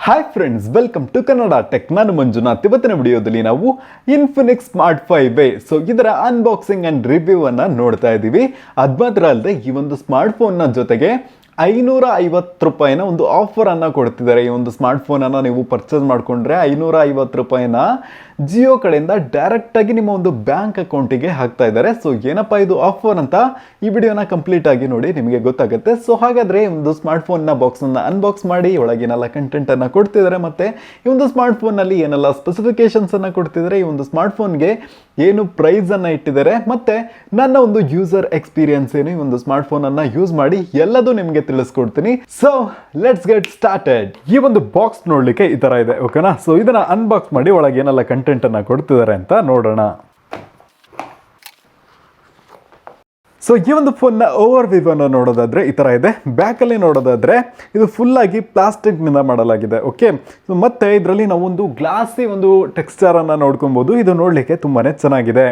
Hi friends, welcome to Kannada tech. ನಾನು ಮಂಜುನಾಥ್. ಇವತ್ತಿನ ವಿಡಿಯೋದಲ್ಲಿ ನಾವು ಇನ್ಫಿನಿಕ್ಸ್ ಸ್ಮಾರ್ಟ್ 5 ಸೊ ಇದರ ಅನ್ಬಾಕ್ಸಿಂಗ್ ಅಂಡ್ ರಿವ್ಯೂ ಅನ್ನ ನೋಡ್ತಾ ಇದ್ದೀವಿ. ಅದ್ ಮಾತ್ರ ಅಲ್ಲದೆ ಈ ಒಂದು ಸ್ಮಾರ್ಟ್ ಫೋನ್ನ ಜೊತೆಗೆ 550 ರೂಪಾಯಿನ ಒಂದು ಆಫರ್ ಅನ್ನ ಕೊಡ್ತಿದ್ದಾರೆ. ಈ ಒಂದು ಸ್ಮಾರ್ಟ್ ಫೋನ್ ಅನ್ನ ನೀವು ಪರ್ಚೇಸ್ ಮಾಡ್ಕೊಂಡ್ರೆ 550 ರೂಪಾಯಿನ ಜಿಯೋ ಕಡೆಯಿಂದ ಡೈರೆಕ್ಟ್ ಆಗಿ ನಿಮ್ಮ ಒಂದು ಬ್ಯಾಂಕ್ ಅಕೌಂಟಿಗೆ ಹಾಕ್ತಾ ಇದ್ದಾರೆ. ಸೊ ಏನಪ್ಪಾ ಇದು ಆಫರ್ ಅಂತ ಈ ವಿಡಿಯೋನ ಕಂಪ್ಲೀಟ್ ಆಗಿ ನೋಡಿ, ನಿಮಗೆ ಗೊತ್ತಾಗುತ್ತೆ. ಸೊ ಹಾಗಾದ್ರೆ ಒಂದು ಸ್ಮಾರ್ಟ್ ಫೋನ್ ನ ಬಾಕ್ಸ್ ಅನ್ನ ಅನ್ಬಾಕ್ಸ್ ಮಾಡಿ ಒಳಗೇನೆಲ್ಲ ಕಂಟೆಂಟ್ ಅನ್ನ ಕೊಡ್ತಿದ್ದಾರೆ, ಮತ್ತೆ ಈ ಒಂದು ಸ್ಮಾರ್ಟ್ ಫೋನ್ ನಲ್ಲಿ ಏನೆಲ್ಲ ಸ್ಪೆಸಿಫಿಕೇಶನ್ಸ್ ಅನ್ನ ಕೊಡ್ತಿದ್ದಾರೆ, ಈ ಒಂದು ಸ್ಮಾರ್ಟ್ ಫೋನ್ಗೆ ಏನು ಪ್ರೈಸ್ ಅನ್ನ ಇಟ್ಟಿದ್ದಾರೆ, ಮತ್ತೆ ನನ್ನ ಒಂದು ಯೂಸರ್ ಎಕ್ಸ್ಪೀರಿಯನ್ಸ್ ಏನು ಈ ಒಂದು ಸ್ಮಾರ್ಟ್ ಫೋನ್ ಅನ್ನ ಯೂಸ್ ಮಾಡಿ ಎಲ್ಲದೂ ನಿಮಗೆ ತಿಳಿಸ್ಕೊಡ್ತೀನಿ. So let's get started. ಈ ಒಂದು ಬಾಕ್ಸ್ ನೋಡ್ಲಿಕ್ಕೆ ಈ ತರ ಇದೆ, ಓಕೆನಾ? ಸೊ ಇದನ್ನ ಅನ್ಬಾಕ್ಸ್ ಮಾಡಿ ಒಳಗೆ ಏನೆಲ್ಲ ಕಂಟೆಂಟ್ ಅನ್ನ ಕೊಡ್ತಿದ್ದಾರೆ ಅಂತ ನೋಡೋಣ. ಸೊ ಈ ಒಂದು ಫೋನ್ನ ಓವರ್ ವ್ಯೂ ಅನ್ನು ನೋಡೋದಾದ್ರೆ ಈ ತರ ಇದೆ. ಬ್ಯಾಕ್ ಅಲ್ಲಿ ನೋಡೋದಾದ್ರೆ ಇದು ಫುಲ್ ಆಗಿ ಪ್ಲಾಸ್ಟಿಕ್ ನಿಂದ ಮಾಡಲಾಗಿದೆ. ಓಕೆ, ಸೊ ಮತ್ತೆ ಇದರಲ್ಲಿ ನಾವು ಒಂದು ಗ್ಲಾಸಿ ಒಂದು ಟೆಕ್ಸ್ಚರ್ ಅನ್ನ ನೋಡ್ಕೊಬಹುದು. ಇದು ನೋಡ್ಲಿಕ್ಕೆ ತುಂಬಾನೇ ಚೆನ್ನಾಗಿದೆ.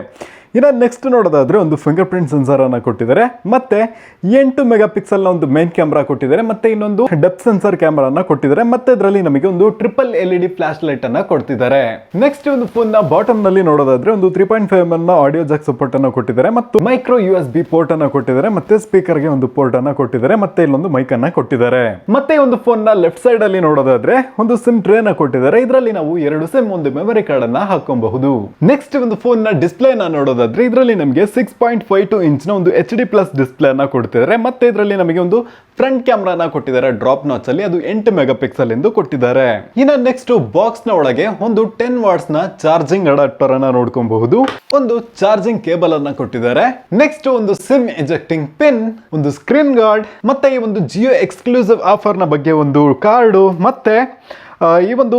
ಇನ್ನು ನೆಕ್ಸ್ಟ್ ನೋಡೋದಾದ್ರೆ ಒಂದು ಫಿಂಗರ್ ಪ್ರಿಂಟ್ ಸೆನ್ಸರ್ ಅನ್ನ ಕೊಟ್ಟಿದ್ದಾರೆ, ಮತ್ತೆ 8 ಮೆಗಾ ಪಿಕ್ಸೆಲ್ ನ ಒಂದು ಮೇನ್ ಕ್ಯಾಮ್ರಾ ಕೊಟ್ಟಿದ್ದಾರೆ, ಮತ್ತೆ ಇನ್ನೊಂದು ಡೆಪ್ತ್ ಸೆನ್ಸರ್ ಕ್ಯಾಮ್ರಾ ಅನ್ನ ಕೊಟ್ಟಿದ್ದಾರೆ, ಮತ್ತೆ ಇದರಲ್ಲಿ ನಮಗೆ ಒಂದು ಟ್ರಿಪಲ್ LED ಫ್ಲಾಶ್ ಲೈಟ್ ಅನ್ನ ಕೊಡ್ತಿದ್ದಾರೆ. ನೆಕ್ಸ್ಟ್ ಒಂದು ಫೋನ್ ನ ಬಾಟಮ್ ನಲ್ಲಿ ನೋಡೋದಾದ್ರೆ ಒಂದು 3.5 mm ಆಡಿಯೋ ಜಾಕ್ ಸಪೋರ್ಟ್ ಅನ್ನ ಕೊಟ್ಟಿದ್ದಾರೆ, ಮತ್ತು ಮೈಕ್ರೋ USB ಪೋರ್ಟ್ ಅನ್ನ ಕೊಟ್ಟಿದ್ದಾರೆ, ಮತ್ತೆ ಸ್ಪೀಕರ್ ಗೆ ಒಂದು ಪೋರ್ಟ್ ಅನ್ನ ಕೊಟ್ಟಿದ್ದಾರೆ, ಮತ್ತೆ ಇಲ್ಲೊಂದು ಮೈಕ್ ಅನ್ನ ಕೊಟ್ಟಿದ್ದಾರೆ. ಮತ್ತೆ ಒಂದು ಫೋನ್ ನ ಲೆಫ್ಟ್ ಸೈಡ್ ಅಲ್ಲಿ ನೋಡೋದಾದ್ರೆ ಒಂದು ಸಿಮ್ ಟ್ರೇ ನ ಕೊಟ್ಟಿದ್ದಾರೆ. ಇದರಲ್ಲಿ ನಾವು 2 ಸಿಮ್ ಒಂದು ಮೆಮೊರಿ ಕಾರ್ಡ್ ಅನ್ನ ಹಾಕಬಹುದು. ನೆಕ್ಸ್ಟ್ ಒಂದು ಫೋನ್ ನ ಡಿಸ್ಪ್ಲೇ ನ ನೋಡೋದಾದ್ರೆ ಇದರಲ್ಲಿ ನಮಗೆ 6.52 ಇಂಚ್ ನ ಒಂದು HD+ ಡಿಸ್ಪ್ಲೇ ಅನ್ನ ಕೊಡ್ತಿದ್ದಾರೆ, ಮತ್ತೆ ಇದರಲ್ಲಿ ನಮಗೆ ಒಂದು ಫ್ರಂಟ್ ಕ್ಯಾಮ್ರಾನ ಕೊಟ್ಟಿದ್ದಾರೆ ಡ್ರಾಪ್ ನಾಚ್ ಅಲ್ಲಿ, ಅದು 8 ಮೆಗಾ ಪಿಕ್ಸೆಲ್ ಎಂದು ಕೊಟ್ಟಿದ್ದಾರೆ. ಇನ್ನು ನೆಕ್ಸ್ಟ್ ಬಾಕ್ಸ್ ನ ಒಳಗೆ ಒಂದು 10 ವಾಟ್ಸ್ ನ ಚಾರ್ಜಿಂಗ್ ಅಡಾಪ್ಟರ್ ಅನ್ನ ನೋಡ್ಕೊಬಹುದು, ಒಂದು ಚಾರ್ಜಿಂಗ್ ಕೇಬಲ್ ಅನ್ನ ಕೊಟ್ಟಿದ್ದಾರೆ. ನೆಕ್ಸ್ಟ್ ಒಂದು ಸಿಮ್ ಎಜೆಕ್ಟಿಂಗ್ ಪಿನ್, ಒಂದು ಸ್ಕ್ರೀನ್ ಗಾರ್ಡ್, ಮತ್ತೆ ಈ ಒಂದು ಜಿಯೋ ಎಕ್ಸ್ಕ್ಲೂಸಿವ್ ಆಫರ್ ನ ಬಗ್ಗೆ ಒಂದು ಕಾರ್ಡು, ಮತ್ತೆ ಈ ಒಂದು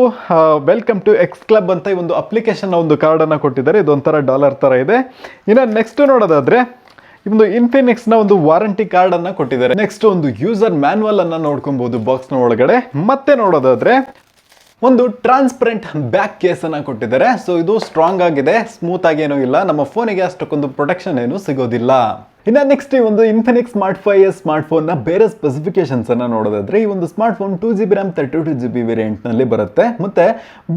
ವೆಲ್ಕಮ್ ಟು ಎಕ್ಸ್ ಕ್ಲಬ್ ಅಂತ ಈ ಒಂದು ಅಪ್ಲಿಕೇಶನ್ ಒಂದು ಕಾರ್ಡ್ ಅನ್ನ ಕೊಟ್ಟಿದ್ದಾರೆ. ಇದು ಒಂಥರ ಡಾಲರ್ ತರ ಇದೆ. ಇನ್ನು ನೆಕ್ಸ್ಟ್ ನೋಡೋದಾದ್ರೆ ಒಂದು ಇನ್ಫಿನಿಕ್ಸ್ ನ ಒಂದು ವಾರಂಟಿ ಕಾರ್ಡ್ ಅನ್ನ ಕೊಟ್ಟಿದ್ದಾರೆ. ನೆಕ್ಸ್ಟ್ ಒಂದು ಯೂಸರ್ ಮ್ಯಾನ್ಯುವಲ್ ಅನ್ನ ನೋಡ್ಕೊಬಹುದು ಬಾಕ್ಸ್ ನ ಒಳಗಡೆ. ಮತ್ತೆ ನೋಡೋದಾದ್ರೆ ಒಂದು ಟ್ರಾನ್ಸ್ಪರೆಂಟ್ ಬ್ಯಾಕ್ ಕೇಸ್ ಅನ್ನ ಕೊಟ್ಟಿದ್ದಾರೆ. ಸೊ ಇದು ಸ್ಟ್ರಾಂಗ್ ಆಗಿದೆ, ಸ್ಮೂತ್ ಆಗಿ ಏನೂ ಇಲ್ಲ, ನಮ್ಮ ಫೋನಿಗೆ ಅಷ್ಟಕ್ಕೊಂದು ಪ್ರೊಟೆಕ್ಷನ್ ಏನು ಸಿಗೋದಿಲ್ಲ. ಇನ್ನು ನೆಕ್ಸ್ಟ್ ಈ ಒಂದು Infinix smart 5s smart phone ನ ಬೇರೆ ಸ್ಪೆಸಿಫಿಕೇಶನ್ಸ್ ಅನ್ನ ನೋಡೋದಾದ್ರೆ ಈ ಒಂದು smart phone 2GB RAM 32GB variant ನಲ್ಲಿ ಬರುತ್ತೆ. ಮತ್ತೆ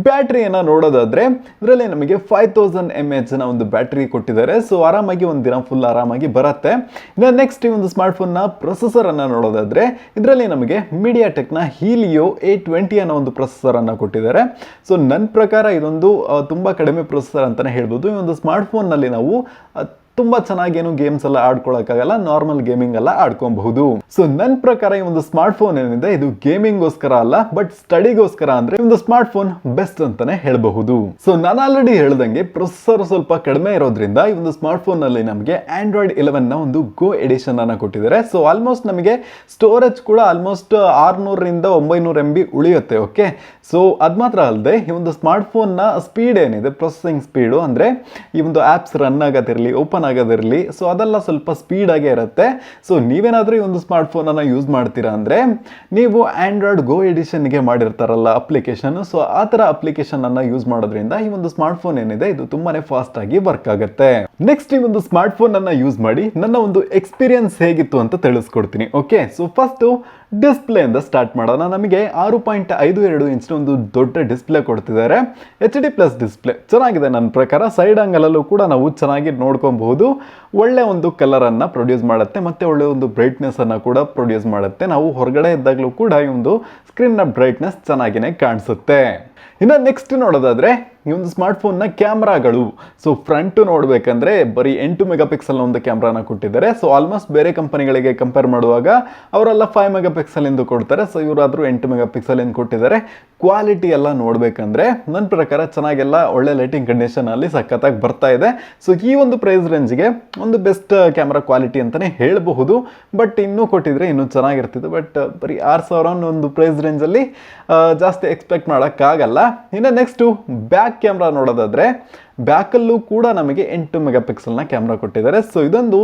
ಬ್ಯಾಟ್ರಿಯನ್ನ ನೋಡೋದಾದ್ರೆ ಇದರಲ್ಲಿ ನಮಗೆ 5000 mAh ನ ಒಂದು ಬ್ಯಾಟ್ರಿ ಕೊಟ್ಟಿದ್ದಾರೆ. ಸೊ ಆರಾಮಾಗಿ ಒಂದು ದಿನ ಫುಲ್ ಆರಾಮಾಗಿ ಬರುತ್ತೆ. ಇನ್ನು ನೆಕ್ಸ್ಟ್ ಈ ಒಂದು ಸ್ಮಾರ್ಟ್ ಫೋನ್ ನ ಪ್ರೊಸೆಸರ್ ಅನ್ನ ನೋಡೋದಾದ್ರೆ ಇದರಲ್ಲಿ ನಮಗೆ MediaTek ನ Helio A20 ಅನ್ನೋ ಒಂದು ಪ್ರೊಸೆಸರ್ ಅನ್ನ ಕೊಟ್ಟಿದ್ದಾರೆ. ಸೊ ನನ್ನ ಪ್ರಕಾರ ಇದೊಂದು ತುಂಬಾ ಕಡಿಮೆ ಪ್ರೊಸೆಸರ್ ಅಂತಾನೆ ಹೇಳ್ಬೋದು. ಈ ಒಂದು ಸ್ಮಾರ್ಟ್ ಫೋನ್ ನಲ್ಲಿ ನಾವು ತುಂಬಾ ಚೆನ್ನಾಗಿ ಏನು ಗೇಮ್ಸ್ ಎಲ್ಲ ಆಡ್ಕೊಳಕ್ಕಾಗಲ್ಲ, ನಾರ್ಮಲ್ ಗೇಮಿಂಗ್ ಎಲ್ಲ ಆಡ್ಕೊಬಹುದು. ಸೊ ನನ್ನ ಪ್ರಕಾರ ಈ ಒಂದು ಸ್ಮಾರ್ಟ್ ಫೋನ್ ಏನಿದೆ ಇದು ಗೇಮಿಂಗ್ಗೋಸ್ಕರ ಅಲ್ಲ, ಬಟ್ ಸ್ಟಡಿಗೋಸ್ಕರ ಅಂದ್ರೆ ಒಂದು ಸ್ಮಾರ್ಟ್ ಫೋನ್ ಬೆಸ್ಟ್ ಅಂತಾನೆ ಹೇಳಬಹುದು. ಸೊ ನಾನು ಆಲ್ರೆಡಿ ಹೇಳ್ದಂಗೆ ಪ್ರೊಸೆಸರ್ ಸ್ವಲ್ಪ ಕಡಿಮೆ ಇರೋದ್ರಿಂದ ಈ ಒಂದು ಸ್ಮಾರ್ಟ್ ಫೋನ್ ನಲ್ಲಿ ನಮಗೆ Android 11 ನ ಒಂದು ಗೋ ಎಡಿಷನ್ ಅನ್ನ ಕೊಟ್ಟಿದ್ದಾರೆ. ಸೊ ಆಲ್ಮೋಸ್ಟ್ ನಮಗೆ ಸ್ಟೋರೇಜ್ ಕೂಡ ಆಲ್ಮೋಸ್ಟ್ 600 ರಿಂದ 900 MB ಉಳಿಯುತ್ತೆ. ಓಕೆ, ಸೊ ಅದ್ ಮಾತ್ರ ಅಲ್ಲದೆ ಈ ಒಂದು ಸ್ಮಾರ್ಟ್ ಫೋನ್ ನ ಸ್ಪೀಡ್ ಏನಿದೆ, ಪ್ರೊಸೆಸಿಂಗ್ ಸ್ಪೀಡು ಅಂದ್ರೆ ಈ ಒಂದು ಆಪ್ಸ್ ರನ್ ಆಗೋದಿರಲಿ, ಓಪನ್ ಆಗೋದಿರಲಿ, ಸೊ ಅದೆಲ್ಲ ಸ್ವಲ್ಪ ಸ್ಪೀಡ್ ಆಗೇ ಇರುತ್ತೆ. ಸೊ ನೀವೇನಾದ್ರೂ ಈ ಒಂದು ಸ್ಮಾರ್ಟ್ ಫೋನ್ ಅನ್ನ ಯೂಸ್ ಮಾಡ್ತೀರಾ ಅಂದ್ರೆ ನೀವು ಆಂಡ್ರಾಯ್ಡ್ ಗೋ ಎಡಿಷನ್ ಗೆ ಮಾಡಿರ್ತಾರಲ್ಲ ಅಪ್ಲಿಕೇಶನ್, ಸೊ ಆ ತರ ಅಪ್ಲಿಕೇಶನ್ ಅನ್ನ ಯೂಸ್ ಮಾಡೋದ್ರಿಂದ ಈ ಒಂದು ಸ್ಮಾರ್ಟ್ ಫೋನ್ ಏನಿದೆ ಇದು ತುಂಬಾನೇ ಫಾಸ್ಟ್ ಆಗಿ ವರ್ಕ್ ಆಗುತ್ತೆ. ನೆಕ್ಸ್ಟ್ ಈ ಒಂದು ಸ್ಮಾರ್ಟ್ ಫೋನ್ ಅನ್ನ ಯೂಸ್ ಮಾಡಿ ನನ್ನ ಒಂದು ಎಕ್ಸ್ಪೀರಿಯನ್ಸ್ ಹೇಗಿತ್ತು ಅಂತ ತಿಳಿಸ್ಕೊಡ್ತೀನಿ. ಓಕೆ, ಸೊ ಫಸ್ಟ್ ಡಿಸ್ಪ್ಲೇ ಇಂದ ಸ್ಟಾರ್ಟ್ ಮಾಡೋಣ. ನಮಗೆ 6.52 ಇಂಚ್ ಒಂದು ದೊಡ್ಡ ಡಿಸ್ಪ್ಲೇ ಕೊಡ್ತಿದ್ದಾರೆ. HD+ ಡಿಸ್ಪ್ಲೇ ಚೆನ್ನಾಗಿದೆ ನನ್ನ ಪ್ರಕಾರ. ಸೈಡ್ ಆಂಗಲ್ ಅಲ್ಲೂ ಕೂಡ ನಾವು ಚೆನ್ನಾಗಿ ನೋಡ್ಕೊಬಹುದು. ಒಳ್ಳೆ ಒಂದು ಕಲರ್ ಅನ್ನ ಪ್ರೊಡ್ಯೂಸ್ ಮಾಡುತ್ತೆ, ಮತ್ತೆ ಒಳ್ಳೆ ಒಂದು ಬ್ರೈಟ್ನೆಸ್ ಅನ್ನ ಕೂಡ ಪ್ರೊಡ್ಯೂಸ್ ಮಾಡುತ್ತೆ. ನಾವು ಹೊರಗಡೆ ಇದ್ದಾಗಲೂ ಕೂಡ ಈ ಒಂದು ಸ್ಕ್ರೀನ್ ನ ಬ್ರೈಟ್ನೆಸ್ ಚೆನ್ನಾಗಿನೇ ಕಾಣಿಸುತ್ತೆ. ಇನ್ನು ನೆಕ್ಸ್ಟ್ ನೋಡೋದಾದ್ರೆ ಈ ಒಂದು ಸ್ಮಾರ್ಟ್ ಫೋನ್ ನ ಕ್ಯಾಮ್ರಾಗಳು. ಸೊ ಫ್ರಂಟ್ ನೋಡ್ಬೇಕಂದ್ರೆ ಬರೀ 8 ಮೆಗಾ ಪಿಕ್ಸೆಲ್ ಒಂದು ಕ್ಯಾಮ್ರಾನ ಕೊಟ್ಟಿದ್ದಾರೆ. ಸೊ ಆಲ್ಮೋಸ್ಟ್ ಬೇರೆ ಕಂಪನಿಗಳಿಗೆ ಕಂಪೇರ್ ಮಾಡುವಾಗ ಅವರೆಲ್ಲ 5 ಮೆಗಾ ಪಿಕ್ಸೆಲ್ ಎಂದು ಕೊಡ್ತಾರೆ. ಸೊ ಇವರಾದ್ರೂ 8 ಮೆಗಾ ಪಿಕ್ಸೆಲ್ ಎಂದು ಕೊಟ್ಟಿದ್ದಾರೆ. ಕ್ವಾಲಿಟಿ ಎಲ್ಲ ನೋಡ್ಬೇಕಂದ್ರೆ ನನ್ನ ಪ್ರಕಾರ ಚೆನ್ನಾಗೆಲ್ಲ ಒಳ್ಳೆ ಲೈಟಿಂಗ್ ಕಂಡೀಷನ್ ಅಲ್ಲಿ ಸಖತ್ತಾಗಿ ಬರ್ತಾ ಇದೆ. ಸೊ ಈ ಒಂದು ಪ್ರೈಸ್ ರೇಂಜ್ಗೆ ಒಂದು ಬೆಸ್ಟ್ ಕ್ಯಾಮ್ರಾ ಕ್ವಾಲಿಟಿ ಅಂತಾನೆ ಹೇಳಬಹುದು. ಬಟ್ ಇನ್ನೂ ಕೊಟ್ಟಿದ್ರೆ ಇನ್ನೂ ಚೆನ್ನಾಗಿರ್ತಿತ್ತು. ಬಟ್ ಬರೀ 6000 ಒಂದು ಪ್ರೈಸ್ ರೇಂಜ್ ಅಲ್ಲಿ ಜಾಸ್ತಿ ಎಕ್ಸ್ಪೆಕ್ಟ್ ಮಾಡೋಕ್ಕಾಗಲ್ಲ. ಇನ್ನು ನೆಕ್ಸ್ಟ್ ಬ್ಯಾಕ್ ಕ್ಯಾಮ್ರಾ ನೋಡೋದಾದ್ರೆ ಬ್ಯಾಕಲ್ಲೂ ಕೂಡ ನಮಗೆ 8 ಮೆಗಾ ಪಿಕ್ಸೆಲ್ನ ಕ್ಯಾಮ್ರಾ ಕೊಟ್ಟಿದ್ದಾರೆ. ಸೊ ಇದೊಂದು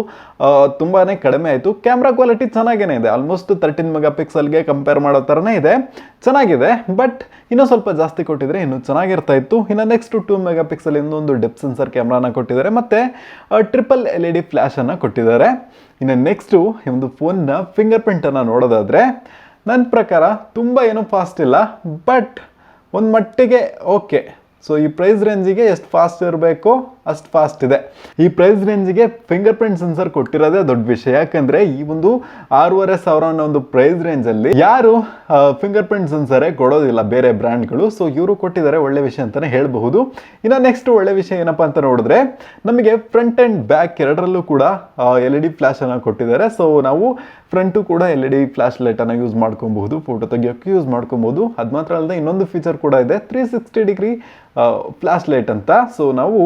ತುಂಬಾನೇ ಕಡಿಮೆ ಆಯಿತು. ಕ್ಯಾಮ್ರಾ ಕ್ವಾಲಿಟಿ ಚೆನ್ನಾಗೇನೆ ಇದೆ, ಆಲ್ಮೋಸ್ಟ್ 13 ಮೆಗಾ ಪಿಕ್ಸೆಲ್ಗೆ ಕಂಪೇರ್ ಮಾಡೋ ಥರನೇ ಇದೆ, ಚೆನ್ನಾಗಿದೆ. ಬಟ್ ಇನ್ನೂ ಸ್ವಲ್ಪ ಜಾಸ್ತಿ ಕೊಟ್ಟಿದ್ರೆ ಇನ್ನೂ ಚೆನ್ನಾಗಿರ್ತಾ ಇತ್ತು. ಇನ್ನು ನೆಕ್ಸ್ಟ್ 2 ಮೆಗಾ ಪಿಕ್ಸೆಲ್ ಒಂದು ಡೆಪ್ತ್ ಸೆನ್ಸರ್ ಕ್ಯಾಮ್ರಾನ ಕೊಟ್ಟಿದ್ದಾರೆ, ಮತ್ತೆ ಟ್ರಿಪಲ್ LED ಫ್ಲಾಶ್ ಅನ್ನು ಕೊಟ್ಟಿದ್ದಾರೆ. ಇನ್ನು ನೆಕ್ಸ್ಟು ಈ ಒಂದು ಫೋನ್ನ ಫಿಂಗರ್ ಪ್ರಿಂಟ್ ಅನ್ನು ನೋಡೋದಾದ್ರೆ ನನ್ನ ಪ್ರಕಾರ ತುಂಬ ಏನೂ ಫಾಸ್ಟ್ ಇಲ್ಲ, ಬಟ್ ಒಂದು ಮಟ್ಟಿಗೆ ಓಕೆ. ಸೊ ಈ ಪ್ರೈಸ್ ರೇಂಜಿಗೆ ಎಷ್ಟು ಫಾಸ್ಟ್ ಇರಬೇಕು ಅಷ್ಟು ಫಾಸ್ಟ್ ಇದೆ. ಈ ಪ್ರೈಸ್ ರೇಂಜಿಗೆ ಫಿಂಗರ್ ಪ್ರಿಂಟ್ ಸೆನ್ಸರ್ ಕೊಟ್ಟಿರೋದೇ ದೊಡ್ಡ ವಿಷಯ. ಯಾಕಂದರೆ ಈ ಒಂದು 6,500 ಅನ್ನೋ ಒಂದು ಪ್ರೈಸ್ ರೇಂಜಲ್ಲಿ ಯಾರು ಫಿಂಗರ್ ಪ್ರಿಂಟ್ ಸೆನ್ಸರೇ ಕೊಡೋದಿಲ್ಲ ಬೇರೆ ಬ್ರ್ಯಾಂಡ್ಗಳು. ಸೊ ಇವರು ಕೊಟ್ಟಿದ್ದಾರೆ, ಒಳ್ಳೆ ವಿಷಯ ಅಂತಲೇ ಹೇಳಬಹುದು. ಇನ್ನು ನೆಕ್ಸ್ಟ್ ಒಳ್ಳೆ ವಿಷಯ ಏನಪ್ಪ ಅಂತ ನೋಡಿದ್ರೆ, ನಮಗೆ ಫ್ರಂಟ್ ಆ್ಯಂಡ್ ಬ್ಯಾಕ್ ಎರಡರಲ್ಲೂ ಕೂಡ LED ಫ್ಲ್ಯಾಶನ್ನು ಕೊಟ್ಟಿದ್ದಾರೆ. ಸೊ ನಾವು ಫ್ರಂಟು ಕೂಡ LED ಫ್ಲ್ಯಾಶ್ ಲೈಟನ್ನು ಯೂಸ್ ಮಾಡ್ಕೊಬಹುದು, ಫೋಟೋ ತೆಗಿಯೋಕ್ಕೆ ಯೂಸ್ ಮಾಡ್ಕೊಬೋದು. ಅದು ಮಾತ್ರ ಅಲ್ಲದೆ ಇನ್ನೊಂದು ಫೀಚರ್ ಕೂಡ ಇದೆ, 360 ಡಿಗ್ರಿ ಫ್ಲ್ಯಾಶ್ ಲೈಟ್ ಅಂತ. ಸೊ ನಾವು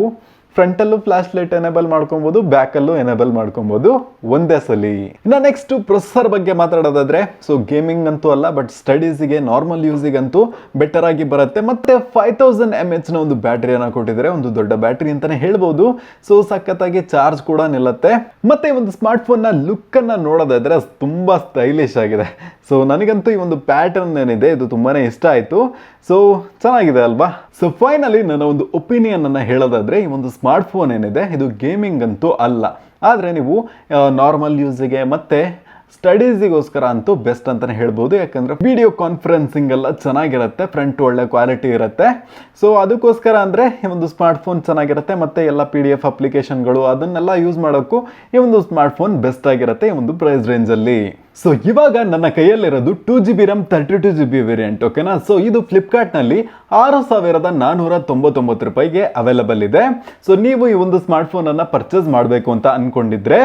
ಫ್ರಂಟಲ್ಲೂ ಫ್ಲ್ಯಾಶ್ ಲೈಟ್ ಎನೇಬಲ್ ಮಾಡ್ಕೊಬೋದು, ಬ್ಯಾಕಲ್ಲೂ ಎನೇಬಲ್ ಮಾಡ್ಕೊಬೋದು ಒಂದೇ ಸಲ. ಇನ್ನು ನೆಕ್ಸ್ಟ್ ಪ್ರೊಸೆಸರ್ ಬಗ್ಗೆ ಮಾತಾಡೋದಾದ್ರೆ, ಸೊ ಗೇಮಿಂಗ್ ಅಂತೂ ಅಲ್ಲ, ಬಟ್ ಸ್ಟಡೀಸಿಗೆ ನಾರ್ಮಲ್ ಯೂಸಿಗಂತೂ ಬೆಟರ್ ಆಗಿ ಬರುತ್ತೆ. ಮತ್ತೆ 5000 mAh ಒಂದು ಬ್ಯಾಟ್ರಿಯನ್ನು ಕೊಟ್ಟಿದ್ದಾರೆ, ಒಂದು ದೊಡ್ಡ ಬ್ಯಾಟ್ರಿ ಅಂತಾನೆ ಹೇಳ್ಬೋದು. ಸೊ ಸಖತ್ತಾಗಿ ಚಾರ್ಜ್ ಕೂಡ ನಿಲ್ಲುತ್ತೆ. ಮತ್ತೆ ಈ ಒಂದು ಸ್ಮಾರ್ಟ್ಫೋನ್ನ ಲುಕ್ಕನ್ನು ನೋಡೋದಾದ್ರೆ ತುಂಬಾ ಸ್ಟೈಲಿಶ್ ಆಗಿದೆ. ಸೊ ನನಗಂತೂ ಈ ಒಂದು ಪ್ಯಾಟರ್ನ್ ಏನಿದೆ ಇದು ತುಂಬಾನೇ ಇಷ್ಟ ಆಯಿತು. ಸೊ ಚೆನ್ನಾಗಿದೆ ಅಲ್ವಾ? ಸೊ ಫೈನಲಿ ನನ್ನ ಒಂದು ಒಪಿನಿಯನ್ ಅನ್ನು ಹೇಳೋದಾದ್ರೆ, ಈ ಒಂದು ಸ್ಮಾರ್ಟ್ಫೋನ್ ಏನಿದೆ ಇದು ಗೇಮಿಂಗ್ ಅಂತೂ ಅಲ್ಲ, ಆದರೆ ನೀವು ನಾರ್ಮಲ್ ಯೂಸಿಗೆ ಮತ್ತು ಸ್ಟಡೀಸಿಗೋಸ್ಕರ ಅಂತೂ ಬೆಸ್ಟ್ ಅಂತಲೇ ಹೇಳ್ಬೋದು. ಯಾಕಂದರೆ ವಿಡಿಯೋ ಕಾನ್ಫರೆನ್ಸಿಂಗ್ ಎಲ್ಲ ಚೆನ್ನಾಗಿರುತ್ತೆ, ಫ್ರಂಟ್ ಒಳ್ಳೆ ಕ್ವಾಲಿಟಿ ಇರುತ್ತೆ. ಸೊ ಅದಕ್ಕೋಸ್ಕರ ಅಂದರೆ ಈ ಒಂದು ಸ್ಮಾರ್ಟ್ಫೋನ್ ಚೆನ್ನಾಗಿರುತ್ತೆ. ಮತ್ತು ಎಲ್ಲ PDF ಅಪ್ಲಿಕೇಶನ್ಗಳು ಅದನ್ನೆಲ್ಲ ಯೂಸ್ ಮಾಡೋಕ್ಕೂ ಈ ಒಂದು ಸ್ಮಾರ್ಟ್ಫೋನ್ ಬೆಸ್ಟ್ ಆಗಿರುತ್ತೆ ಈ ಒಂದು ಪ್ರೈಸ್ ರೇಂಜಲ್ಲಿ. ಸೊ ಇವಾಗ ನನ್ನ ಕೈಯಲ್ಲಿರೋದು 2GB RAM 32GB ವೇರಿಯಂಟ್, ಓಕೆನಾ? ಸೊ ಇದು ಫ್ಲಿಪ್ಕಾರ್ಟ್ನಲ್ಲಿ 6,499 ರೂಪಾಯಿಗೆ ಅವೈಲಬಲ್ ಇದೆ. ಸೊ ನೀವು ಈ ಒಂದು ಸ್ಮಾರ್ಟ್ಫೋನನ್ನು ಪರ್ಚೇಸ್ ಮಾಡಬೇಕು ಅಂತ ಅಂದ್ಕೊಂಡಿದ್ರೆ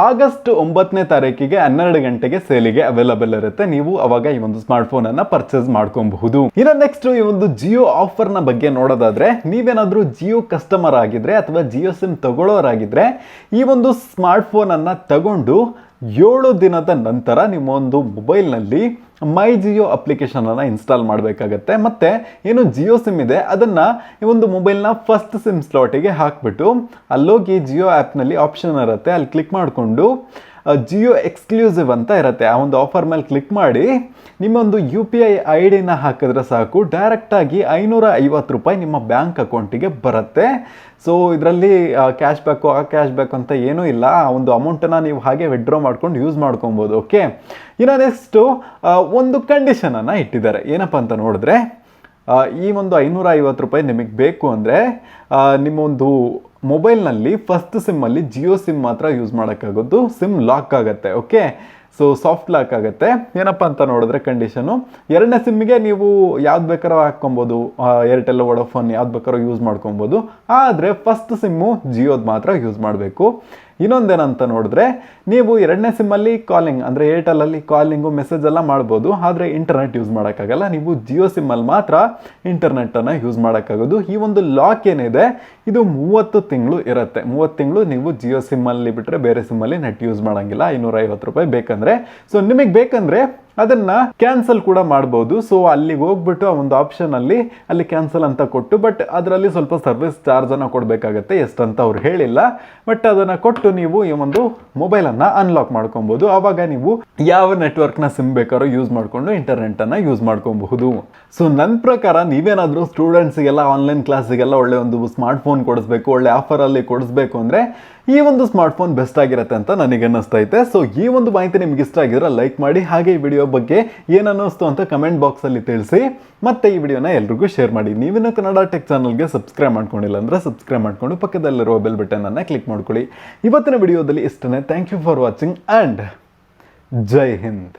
ಆಗಸ್ಟ್ 9ನೇ ತಾರೀಕಿಗೆ 12 ಗಂಟೆಗೆ ಸೇಲಿಗೆ ಅವೈಲಬಲ್ ಇರುತ್ತೆ. ನೀವು ಅವಾಗ ಈ ಒಂದು ಸ್ಮಾರ್ಟ್ಫೋನನ್ನು ಪರ್ಚೇಸ್ ಮಾಡ್ಕೊಬಹುದು. ಇನ್ನು ನೆಕ್ಸ್ಟ್ ಈ ಒಂದು ಜಿಯೋ ಆಫರ್ನ ಬಗ್ಗೆ ನೋಡೋದಾದ್ರೆ, ನೀವೇನಾದರೂ ಜಿಯೋ ಕಸ್ಟಮರ್ ಆಗಿದ್ರೆ ಅಥವಾ ಜಿಯೋ ಸಿಮ್ ತಗೊಳ್ಳೋರಾಗಿದ್ರೆ ಈ ಒಂದು ಸ್ಮಾರ್ಟ್ಫೋನನ್ನು ತಗೊಂಡು 7 ದಿನದ ನಂತರ ನಿಮ್ಮ ಒಂದು ಮೊಬೈಲ್ನಲ್ಲಿ ಮೈ ಜಿಯೋ ಅಪ್ಲಿಕೇಶನನ್ನು ಇನ್ಸ್ಟಾಲ್ ಮಾಡಬೇಕಾಗತ್ತೆ. ಮತ್ತು ಏನು ಜಿಯೋ ಸಿಮ್ ಇದೆ ಅದನ್ನು ಈ ಒಂದು ಮೊಬೈಲ್ನ ಫಸ್ಟ್ ಸಿಮ್ ಸ್ಲಾಟಿಗೆ ಹಾಕಿಬಿಟ್ಟು ಅಲ್ಲೋಗಿ ಜಿಯೋ ಆ್ಯಪ್ನಲ್ಲಿ ಆಪ್ಷನ್ ಇರುತ್ತೆ, ಅಲ್ಲಿ ಕ್ಲಿಕ್ ಮಾಡಿಕೊಂಡು ಜಿಯೋ ಎಕ್ಸ್ಕ್ಲೂಸಿವ್ ಅಂತ ಇರುತ್ತೆ, ಆ ಒಂದು ಆಫರ್ ಮೇಲೆ ಕ್ಲಿಕ್ ಮಾಡಿ ನಿಮ್ಮ ಒಂದು UPI ID ಹಾಕಿದ್ರೆ ಸಾಕು, ಡೈರೆಕ್ಟಾಗಿ 550 ರೂಪಾಯಿ ನಿಮ್ಮ ಬ್ಯಾಂಕ್ ಅಕೌಂಟಿಗೆ ಬರುತ್ತೆ. ಸೊ ಇದರಲ್ಲಿ ಕ್ಯಾಶ್ ಬ್ಯಾಕು ಅಂತ ಏನೂ ಇಲ್ಲ, ಆ ಒಂದು ಅಮೌಂಟನ್ನು ನೀವು ಹಾಗೆ ವಿಡ್ರಾ ಮಾಡ್ಕೊಂಡು ಯೂಸ್ ಮಾಡ್ಕೊಬೋದು. ಓಕೆ, ಇನ್ನು ನೆಕ್ಸ್ಟು ಒಂದು ಕಂಡೀಷನನ್ನು ಇಟ್ಟಿದ್ದಾರೆ. ಏನಪ್ಪ ಅಂತ ನೋಡಿದ್ರೆ, ಈ ಒಂದು 550 ರೂಪಾಯಿ ನಿಮಗೆ ಬೇಕು ಅಂದರೆ ನಿಮ್ಮ ಒಂದು ಮೊಬೈಲ್ನಲ್ಲಿ ಫಸ್ಟ್ ಸಿಮ್ಮಲ್ಲಿ ಜಿಯೋ ಸಿಮ್ ಮಾತ್ರ ಯೂಸ್ ಮಾಡೋಕ್ಕಾಗೋದು, ಸಿಮ್ ಲಾಕ್ ಆಗುತ್ತೆ. ಓಕೆ, ಸೊ ಸಾಫ್ಟ್ ಲಾಕ್ ಆಗುತ್ತೆ. ಏನಪ್ಪ ಅಂತ ನೋಡಿದ್ರೆ ಕಂಡೀಷನು, 2ನೇ ಸಿಮ್ಮಿಗೆ ನೀವು ಯಾವ್ದು ಬೇಕಾರೋ ಹಾಕ್ಕೊಬೋದು, ಏರ್ಟೆಲ್ ವೋಡಾಫೋನ್ ಯಾವ್ದು ಬೇಕಾರೋ ಯೂಸ್ ಮಾಡ್ಕೊಬೋದು. ಆದರೆ ಫಸ್ಟ್ ಸಿಮ್ಮು ಜಿಯೋದು ಮಾತ್ರ ಯೂಸ್ ಮಾಡಬೇಕು. ಇನ್ನೊಂದೇನಂತ ನೋಡಿದ್ರೆ, ನೀವು 2ನೇ ಸಿಮ್ಮಲ್ಲಿ ಕಾಲಿಂಗ್ ಅಂದರೆ ಏರ್ಟೆಲಲ್ಲಿ ಕಾಲಿಂಗು ಮೆಸೇಜ್ ಎಲ್ಲ ಮಾಡ್ಬೋದು, ಆದರೆ ಇಂಟರ್ನೆಟ್ ಯೂಸ್ ಮಾಡೋಕ್ಕಾಗಲ್ಲ. ನೀವು ಜಿಯೋ ಸಿಮ್ಮಲ್ಲಿ ಮಾತ್ರ ಇಂಟರ್ನೆಟ್ಟನ್ನು ಯೂಸ್ ಮಾಡೋಕ್ಕಾಗೋದು. ಈ ಒಂದು ಲಾಕ್ ಏನಿದೆ ಇದು 30 ತಿಂಗಳು ಇರುತ್ತೆ. 30 ತಿಂಗಳು ನೀವು ಜಿಯೋ ಸಿಮ್ಮಲ್ಲಿ ಬಿಟ್ಟರೆ ಬೇರೆ ಸಿಮ್ಮಲ್ಲಿ ನೆಟ್ ಯೂಸ್ ಮಾಡೋಂಗಿಲ್ಲ. 550 ರೂಪಾಯಿ ಬೇಕಂದರೆ. ಸೊ ನಿಮಗೆ ಬೇಕಂದರೆ ಅದನ್ನು ಕ್ಯಾನ್ಸಲ್ ಕೂಡ ಮಾಡ್ಬೋದು. ಸೊ ಅಲ್ಲಿಗೆ ಹೋಗ್ಬಿಟ್ಟು ಆ ಒಂದು ಆಪ್ಷನಲ್ಲಿ ಅಲ್ಲಿ ಕ್ಯಾನ್ಸಲ್ ಅಂತ ಕೊಟ್ಟು, ಬಟ್ ಅದರಲ್ಲಿ ಸ್ವಲ್ಪ ಸರ್ವಿಸ್ ಚಾರ್ಜನ್ನು ಕೊಡಬೇಕಾಗತ್ತೆ, ಎಷ್ಟಂತ ಅವ್ರು ಹೇಳಿಲ್ಲ. ಬಟ್ ಅದನ್ನು ಕೊಟ್ಟು ನೀವು ಈ ಒಂದು ಮೊಬೈಲನ್ನು ಅನ್ಲಾಕ್ ಮಾಡ್ಕೊಬೋದು. ಆವಾಗ ನೀವು ಯಾವ ನೆಟ್ವರ್ಕ್ನ ಸಿಮ್ ಬೇಕಾದ್ರೂ ಯೂಸ್ ಮಾಡಿಕೊಂಡು ಇಂಟರ್ನೆಟ್ಟನ್ನು ಯೂಸ್ ಮಾಡ್ಕೊಬಹುದು. ಸೊ ನನ್ನ ಪ್ರಕಾರ ನೀವೇನಾದರೂ ಸ್ಟೂಡೆಂಟ್ಸಿಗೆಲ್ಲ ಆನ್ಲೈನ್ ಕ್ಲಾಸಿಗೆಲ್ಲ ಒಳ್ಳೆ ಒಂದು ಸ್ಮಾರ್ಟ್ಫೋನ್ ಕೊಡಿಸ್ಬೇಕು, ಒಳ್ಳೆ ಆಫರಲ್ಲಿ ಕೊಡಿಸ್ಬೇಕು ಅಂದರೆ ಈ ಒಂದು ಸ್ಮಾರ್ಟ್ಫೋನ್ ಬೆಸ್ಟ್ ಆಗಿರುತ್ತೆ ಅಂತ ನನಗೆ ಅನ್ನಿಸ್ತೈತೆ. ಸೊ ಈ ಒಂದು ಮಾಹಿತಿ ನಿಮ್ಗೆ ಇಷ್ಟ ಆಗಿದ್ರೆ ಲೈಕ್ ಮಾಡಿ, ಹಾಗೆ ಈ ವಿಡಿಯೋ ಬಗ್ಗೆ ಏನನ್ನಿಸ್ತು ಅಂತ ಕಮೆಂಟ್ ಬಾಕ್ಸಲ್ಲಿ ತಿಳಿಸಿ. ಮತ್ತು ಈ ವಿಡಿಯೋನ ಎಲ್ರಿಗೂ ಶೇರ್ ಮಾಡಿ. ನೀವಿನ್ನೂ ಕನ್ನಡ ಟೆಕ್ ಚಾನಲ್ಗೆ ಸಬ್ಸ್ಕ್ರೈಬ್ ಮಾಡ್ಕೊಂಡಿಲ್ಲ ಅಂದರೆ ಸಬ್ಸ್ಕ್ರೈಬ್ ಮಾಡಿಕೊಂಡು ಪಕ್ಕದಲ್ಲಿರುವ ಬೆಲ್ ಬಟನನ್ನು ಕ್ಲಿಕ್ ಮಾಡ್ಕೊಳ್ಳಿ. ಇವತ್ತಿನ ವಿಡಿಯೋದಲ್ಲಿ ಇಷ್ಟನೇ. Thank you for watching and Jai Hind.